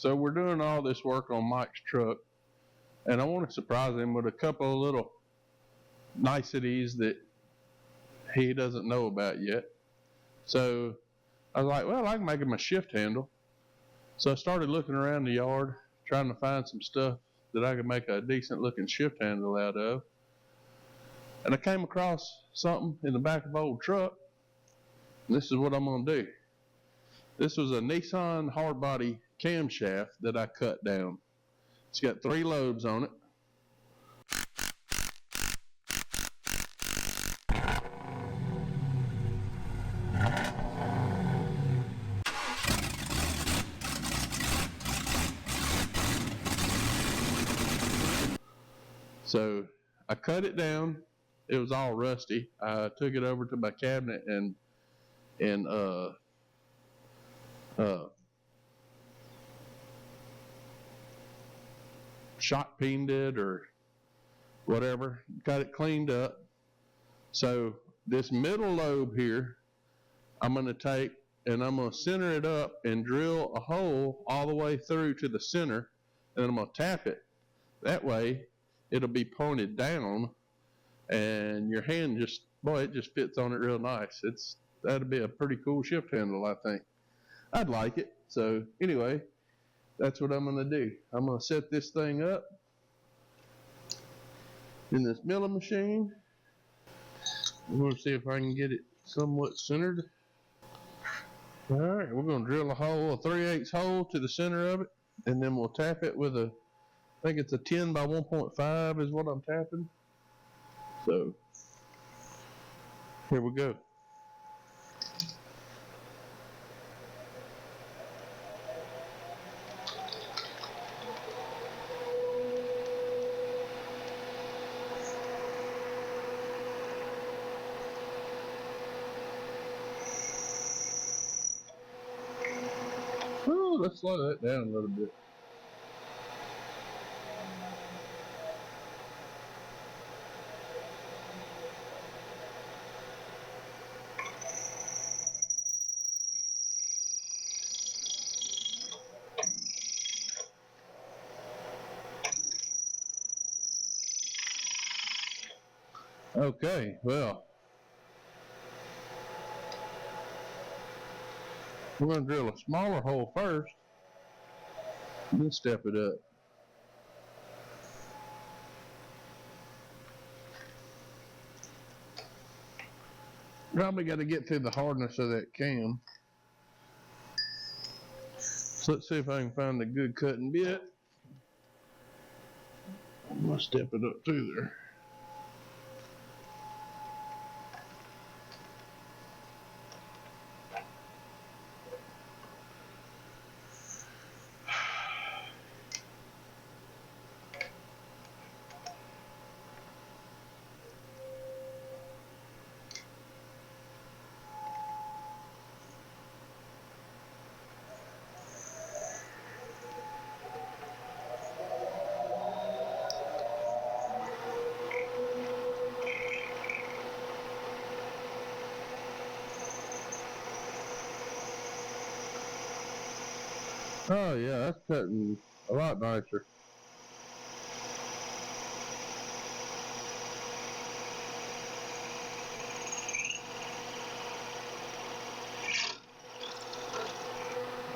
So we're doing all this work on Mike's truck, and I want to surprise him with a couple of little niceties that he doesn't know about yet. So I was like, well, I can make him a shift handle. So I started looking around the yard, trying to find some stuff that I could make a decent looking shift handle out of. And I came across something in the back of an old truck. And this is what I'm going to do. This was a Nissan Hardbody camshaft that I cut down. It's got 3 lobes on it. So I cut it down. It was all rusty. I took it over to my cabinet and shot peened it or whatever. Got it cleaned up. So this middle lobe here, I'm going to take and I'm going to center it up and drill a hole all the way through to the center, and I'm going to tap it. That way it'll be pointed down, and your hand just, boy, it just fits on it real nice. That'd be a pretty cool shift handle, I think. I'd like it. So anyway, that's what I'm going to do. I'm going to set this thing up in this milling machine. I'm going to see if I can get it somewhat centered. All right, we're going to drill a hole, a 3/8 hole to the center of it, and then we'll tap it with I think it's a 10 by 1.5 is what I'm tapping. So here we go. Let's slow that down a little bit. Okay, well, we're going to drill a smaller hole first, then step it up. Probably got to get through the hardness of that cam. So let's see if I can find a good cutting bit. I'm going to step it up through there. Oh yeah, that's cutting a lot nicer.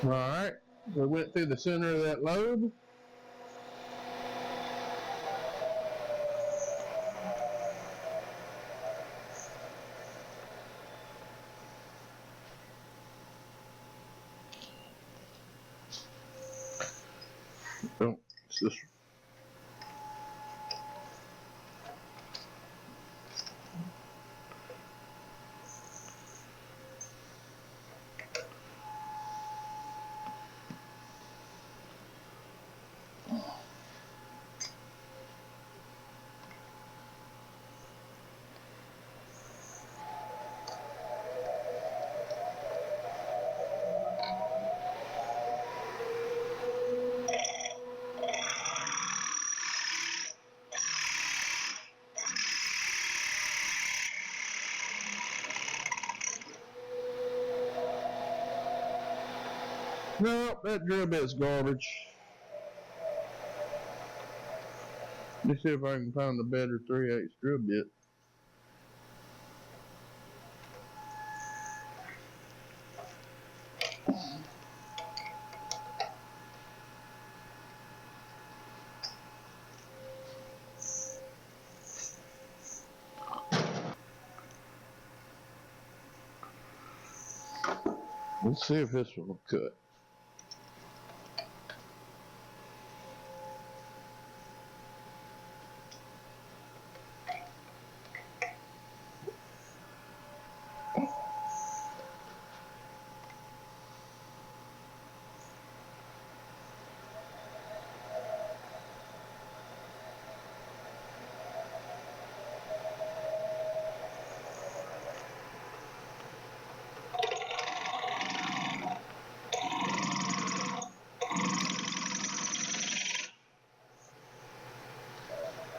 Alright, we went through the center of that lobe. Oh, it's this. No, that drill bit's garbage. Let's see if I can find a better 3/8 drill bit. Let's see if this one will cut.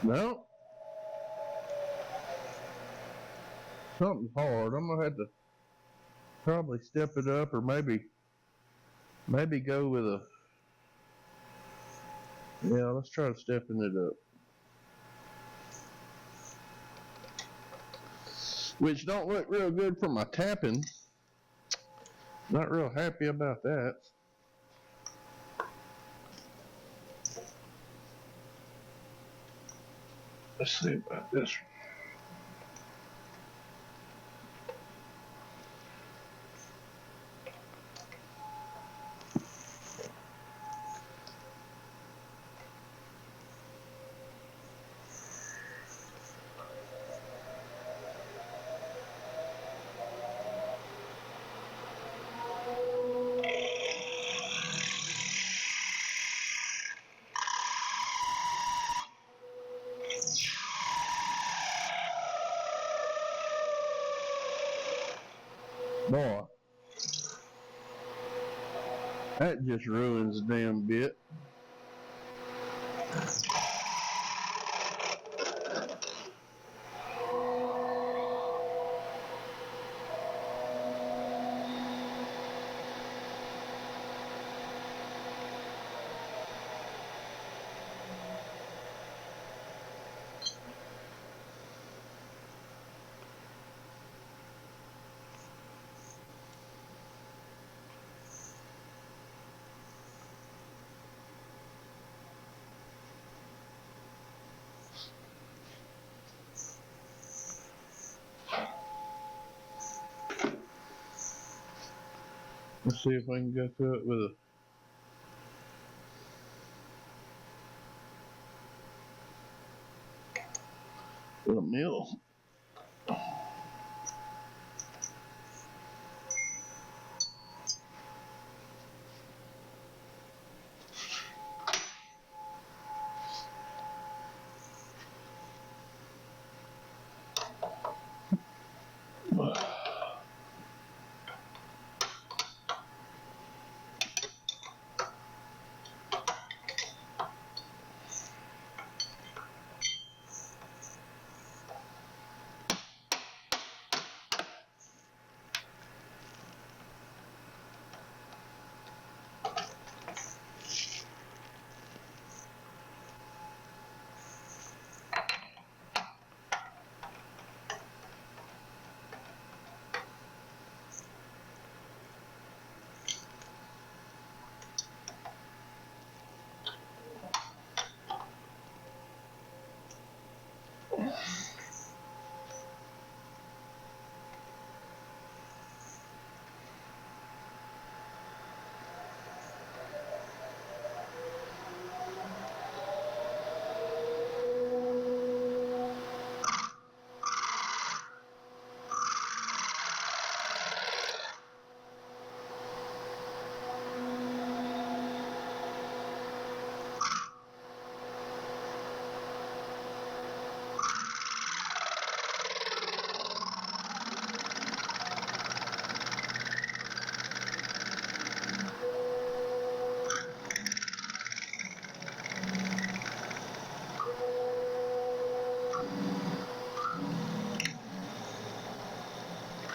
No. Something's hard. I'm gonna have to probably step it up, or maybe go with a, yeah, let's try stepping it up. Which don't look real good for my tapping. Not real happy about that. Let's see about this. Boy, that just ruins the damn bit. Let's see if I can go through it with a mill.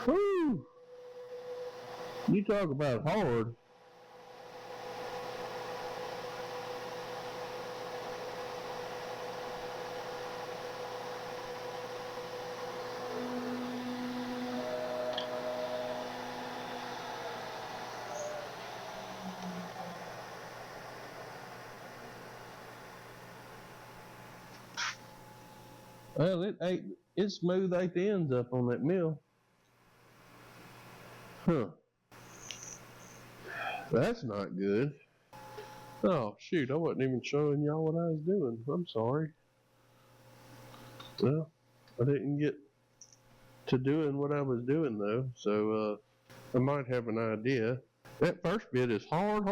Woo! You talk about hard. Well, it smooth ate the ends up on that mill. Huh. That's not good. Oh, shoot, I wasn't even showing y'all what I was doing. I'm sorry. Well, I didn't get to doing what I was doing, though, so I might have an idea. That first bit is hard.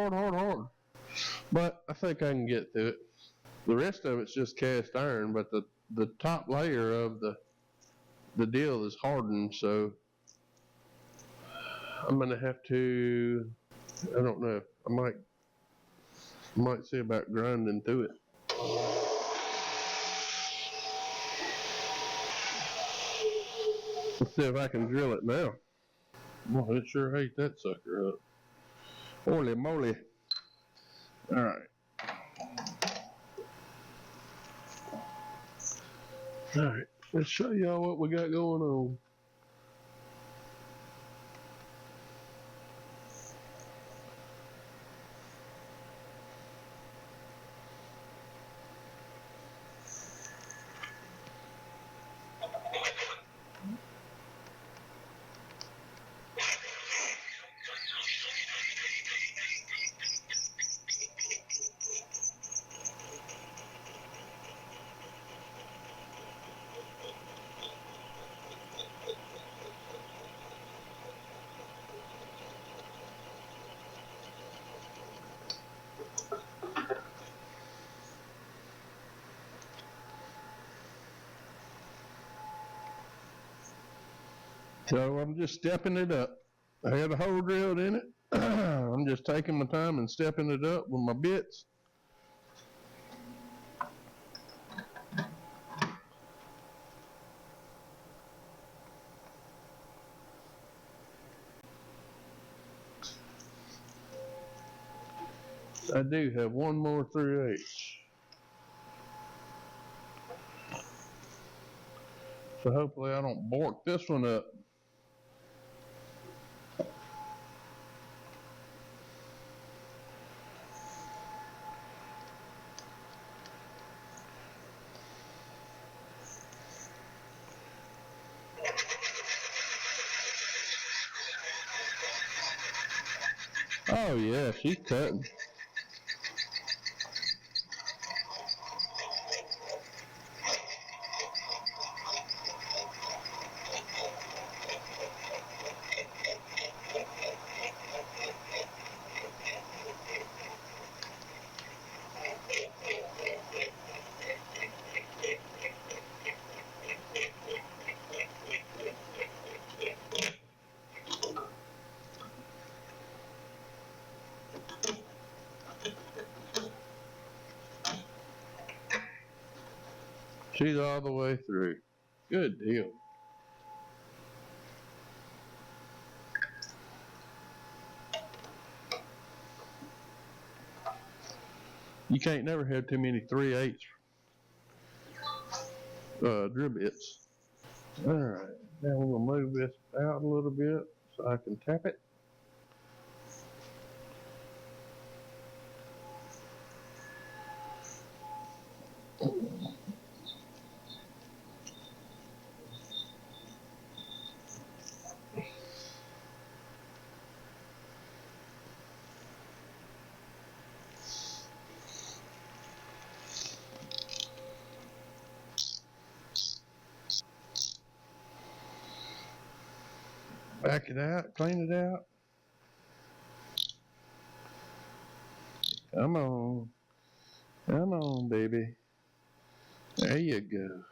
But I think I can get through it. The rest of it's just cast iron, but the top layer of the deal is hardened, so I'm going to have to, I don't know, I might see about grinding through it. Let's see if I can drill it now. Well, it sure ate that sucker up. Holy moly. Alright. Alright, let's show y'all what we got going on. So I'm just stepping it up. I had a hole drilled in it. I'm just taking my time and stepping it up with my bits. I do have one more 3/8. So hopefully I don't bork this one up. Oh yeah, she's cutting. She's all the way through. Good deal. You can't never have too many 3/8 drill bits. Alright, now we're going to move this out a little bit so I can tap it. Back it out, clean it out. Come on, baby. There you go.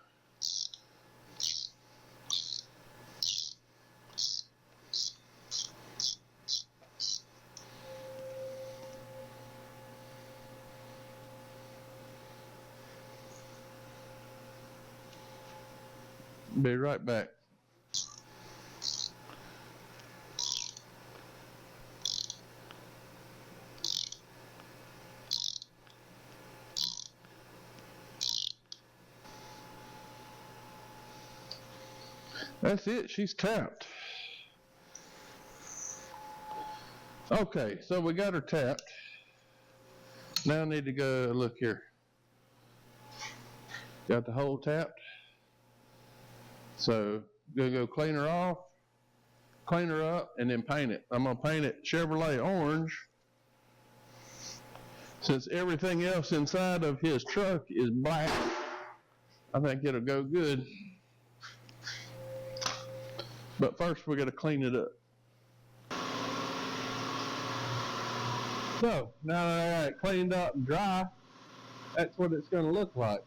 Be right back. That's it, she's tapped. Okay, so we got her tapped. Now I need to go look here. Got the hole tapped. So gonna go clean her off, clean her up, and then paint it. I'm gonna paint it Chevrolet Orange. Since everything else inside of his truck is black, I think it'll go good. But first we gotta clean it up. So now that I got it cleaned up and dry, that's what it's gonna look like.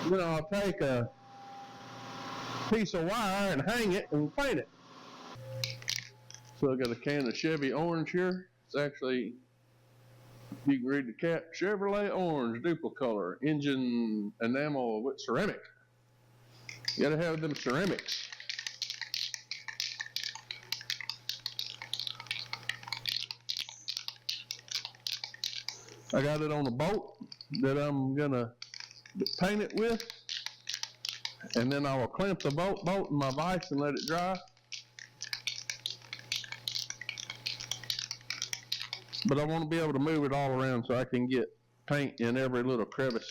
Then I'll take a piece of wire and hang it and paint it. So I got a can of Chevy Orange here. It's actually, you can read the cap, Chevrolet Orange Duplicolor, engine enamel with ceramic. You gotta have them ceramics. I got it on a bolt that I'm gonna paint it with, and then I will clamp the bolt in my vise and let it dry. But I want to be able to move it all around so I can get paint in every little crevice.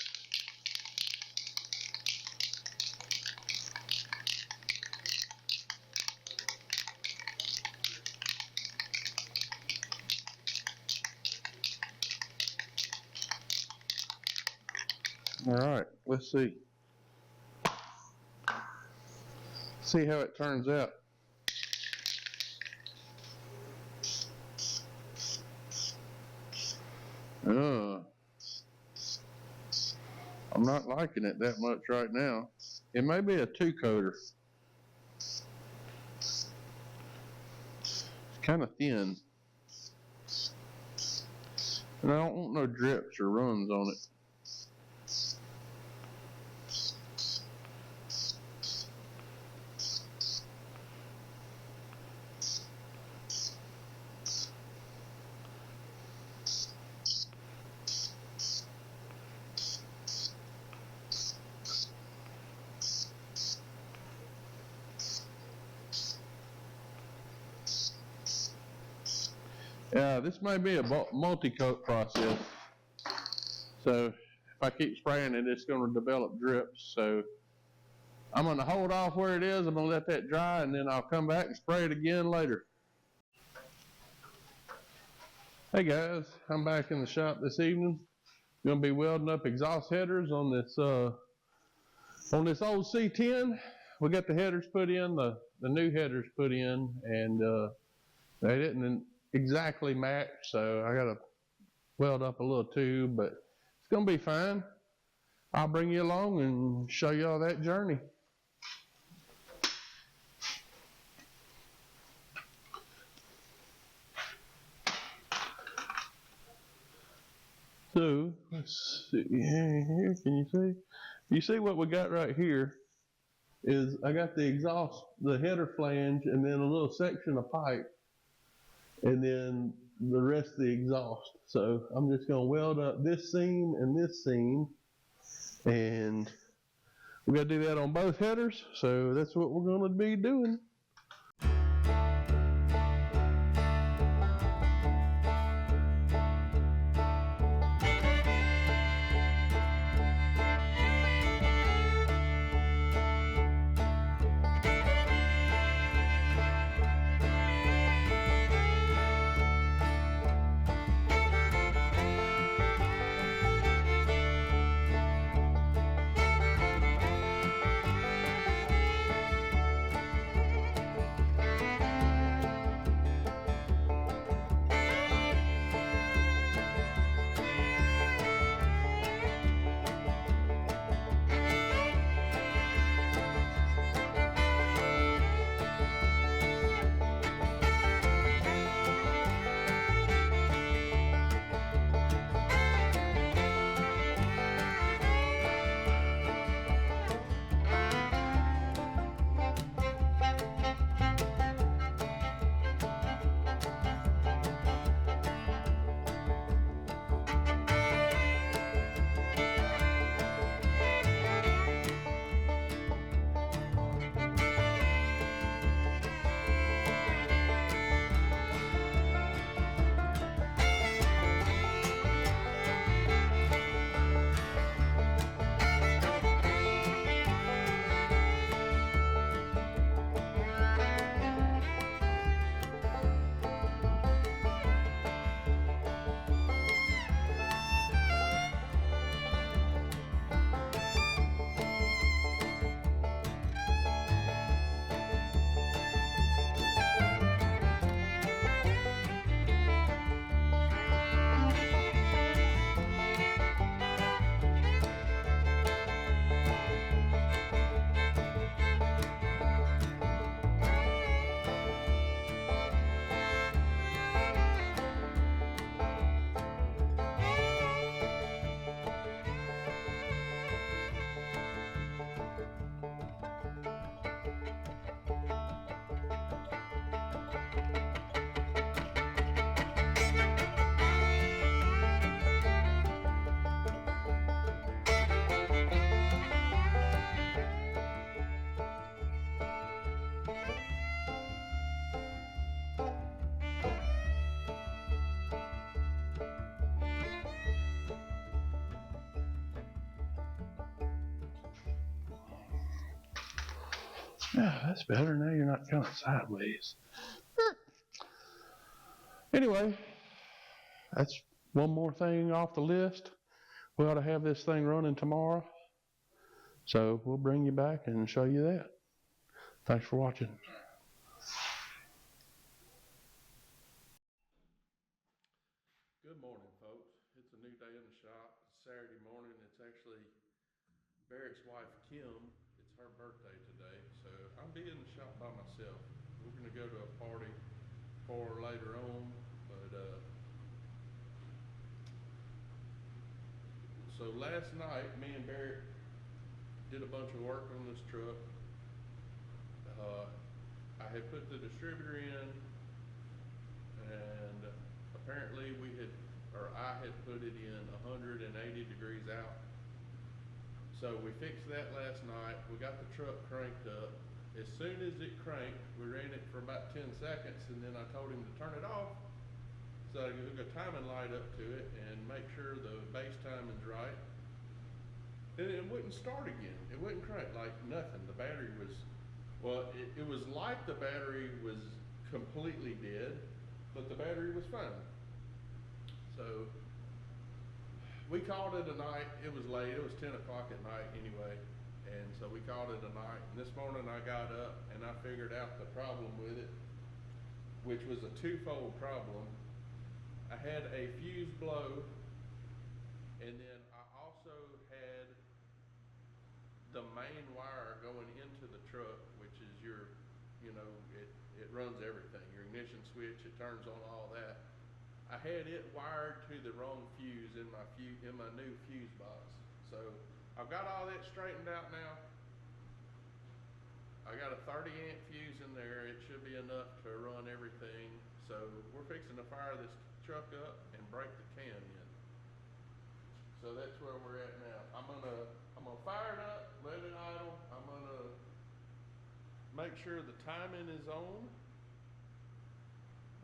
All right, let's see. See how it turns out. I'm not liking it that much right now. It may be a two-coater. It's kind of thin. And I don't want no drips or runs on it. Yeah, this may be a multi-coat process. So if I keep spraying it, it's going to develop drips. So I'm going to hold off where it is. I'm going to let that dry, and then I'll come back and spray it again later. Hey guys, I'm back in the shop this evening. I'm going to be welding up exhaust headers on this old C10. We got the headers put in, the new headers put in, and they didn't exactly match, so I gotta weld up a little tube, but it's gonna be fine. I'll bring you along and show you all that journey. So let's see here. Can you see? You see what we got right here is I got the exhaust, the header flange, and then a little section of pipe, and then the rest of the exhaust. So I'm just going to weld up this seam and this seam, and we got to do that on both headers, so that's what we're going to be doing. Yeah, that's better. Now you're not coming sideways. Anyway, that's one more thing off the list. We ought to have this thing running tomorrow. So we'll bring you back and show you that. Thanks for watching. Good morning, folks. It's a new day in the shop. It's Saturday morning. It's actually Barrett's wife, Kim. It's her birthday today. So I'll be in the shop by myself. We're going to go to a party for her later on. But so last night, me and Barrett did a bunch of work on this truck. I had put the distributor in, and apparently I had put it in 180 degrees out. So we fixed that last night. We got the truck cranked up. As soon as it cranked, we ran it for about 10 seconds, and then I told him to turn it off. So I hook a timing light up to it and make sure the base timing's right. And it wouldn't start again. It wouldn't crank, like nothing. The battery was, well, it was like the battery was completely dead, but the battery was fine. So we called it a night. It was late. It was 10 o'clock at night anyway. And so we called it a night. And this morning I got up and I figured out the problem with it, which was a twofold problem. I had a fuse blow, and then I also had the main wire going into the truck, which is your, it runs everything. Your ignition switch, it turns on all that. I had it wired to the wrong fuse in my new fuse box. So I've got all that straightened out now. I got a 30 amp fuse in there. It should be enough to run everything. So we're fixing to fire this truck up and break the cam in. So that's where we're at now. I'm gonna fire it up, let it idle. I'm gonna make sure the timing is on.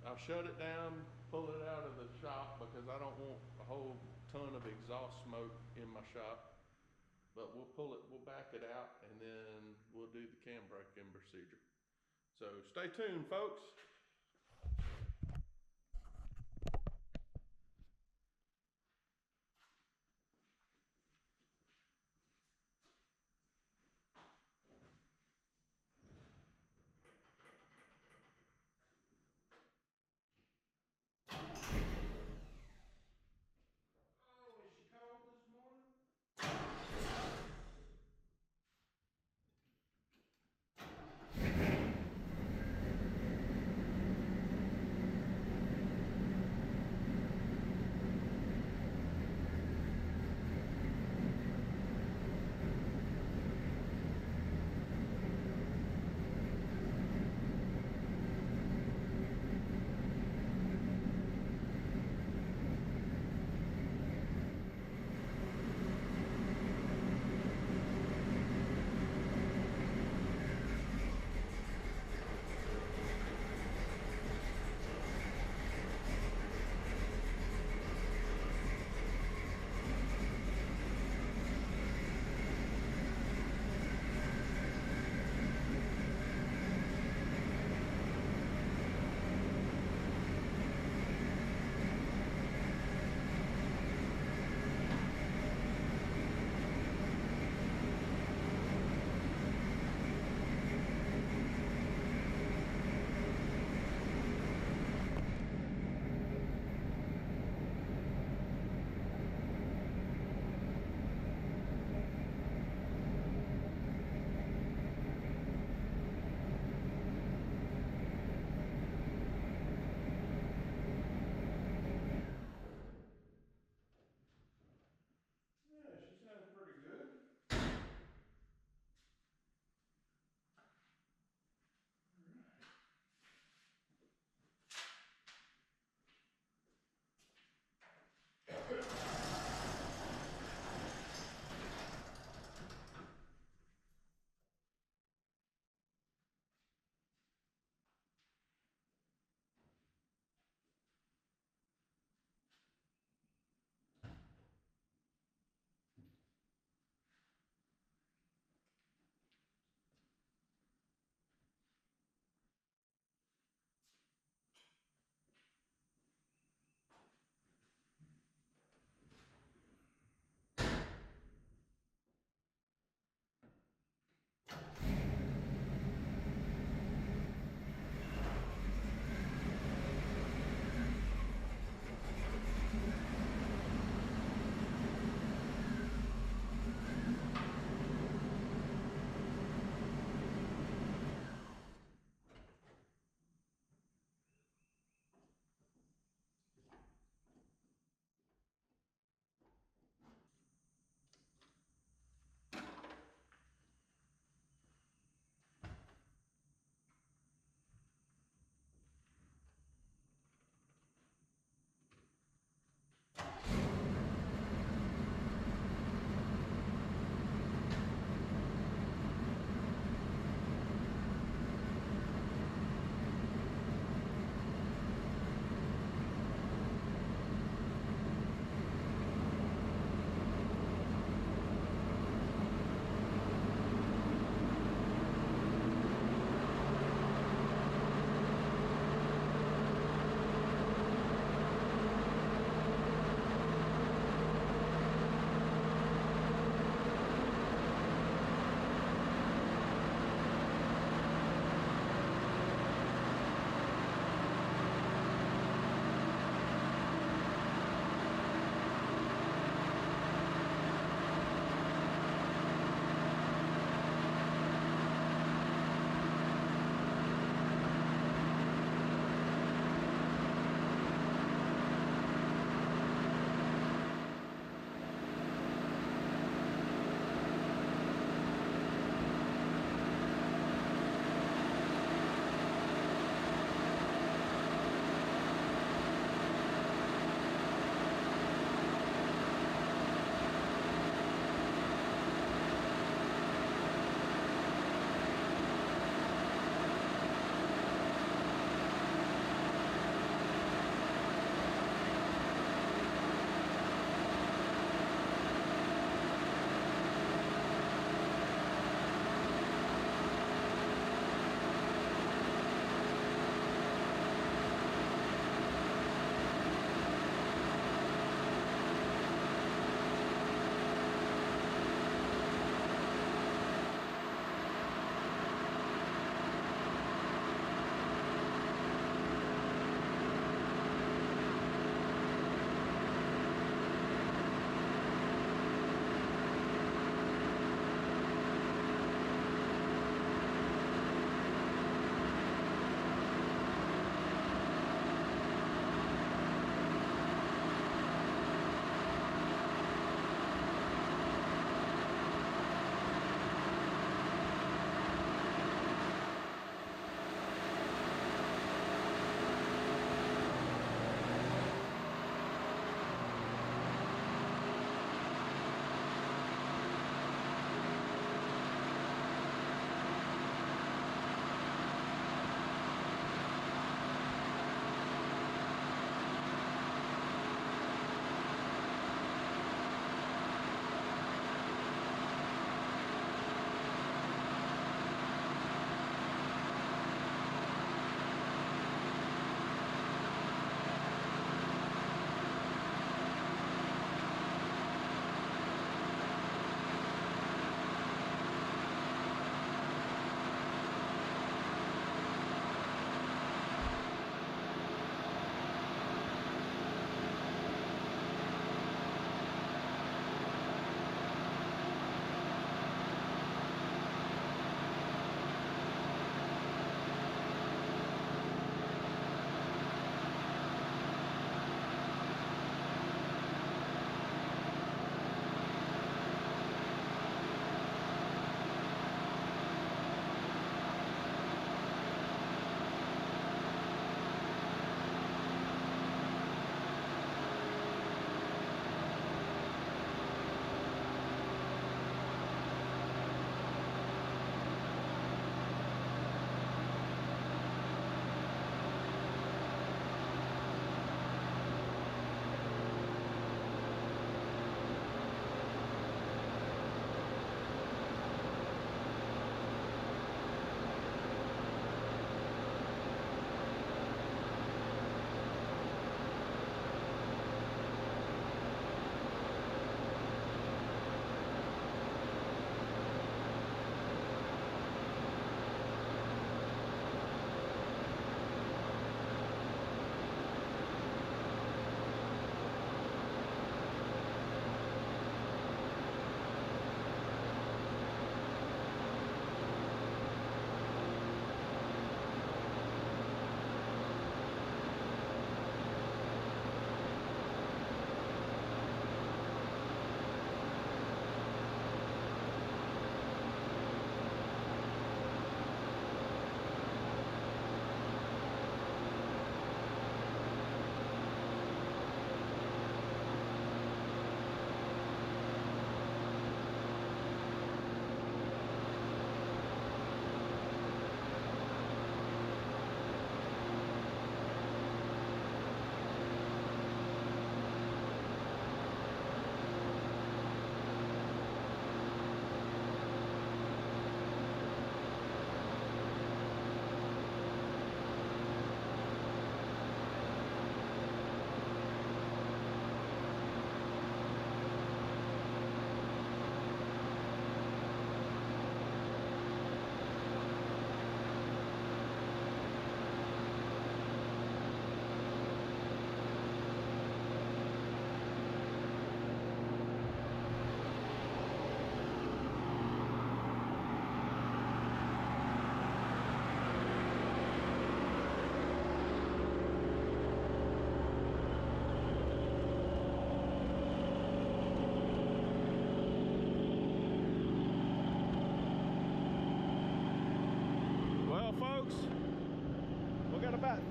I'll shut it down, pull it out of the shop because I don't want a whole ton of exhaust smoke in my shop. But we'll back it out, and then we'll do the cam break-in procedure. So stay tuned, folks.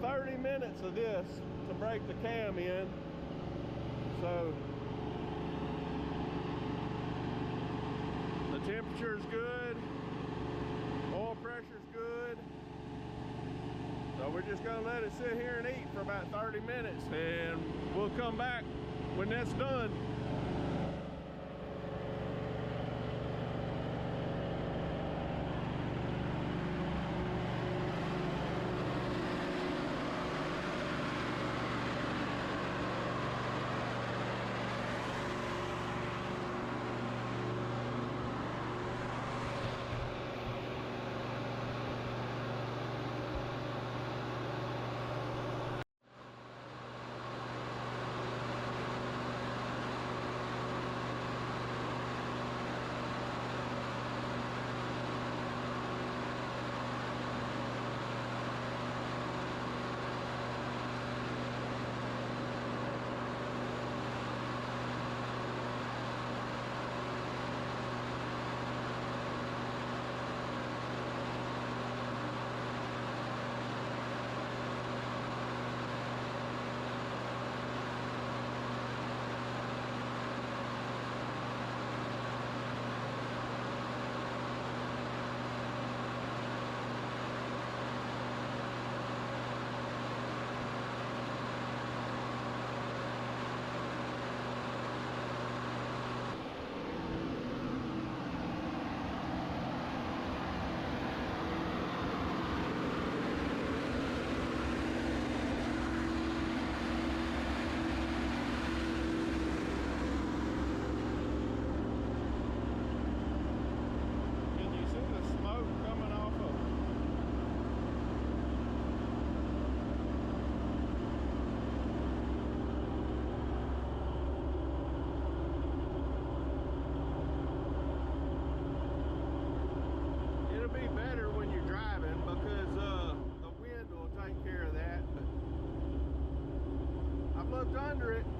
30 minutes of this to break the cam in. So the temperature is good, oil pressure is good. So we're just gonna let it sit here and eat for about 30 minutes, and we'll come back when that's done. Under it.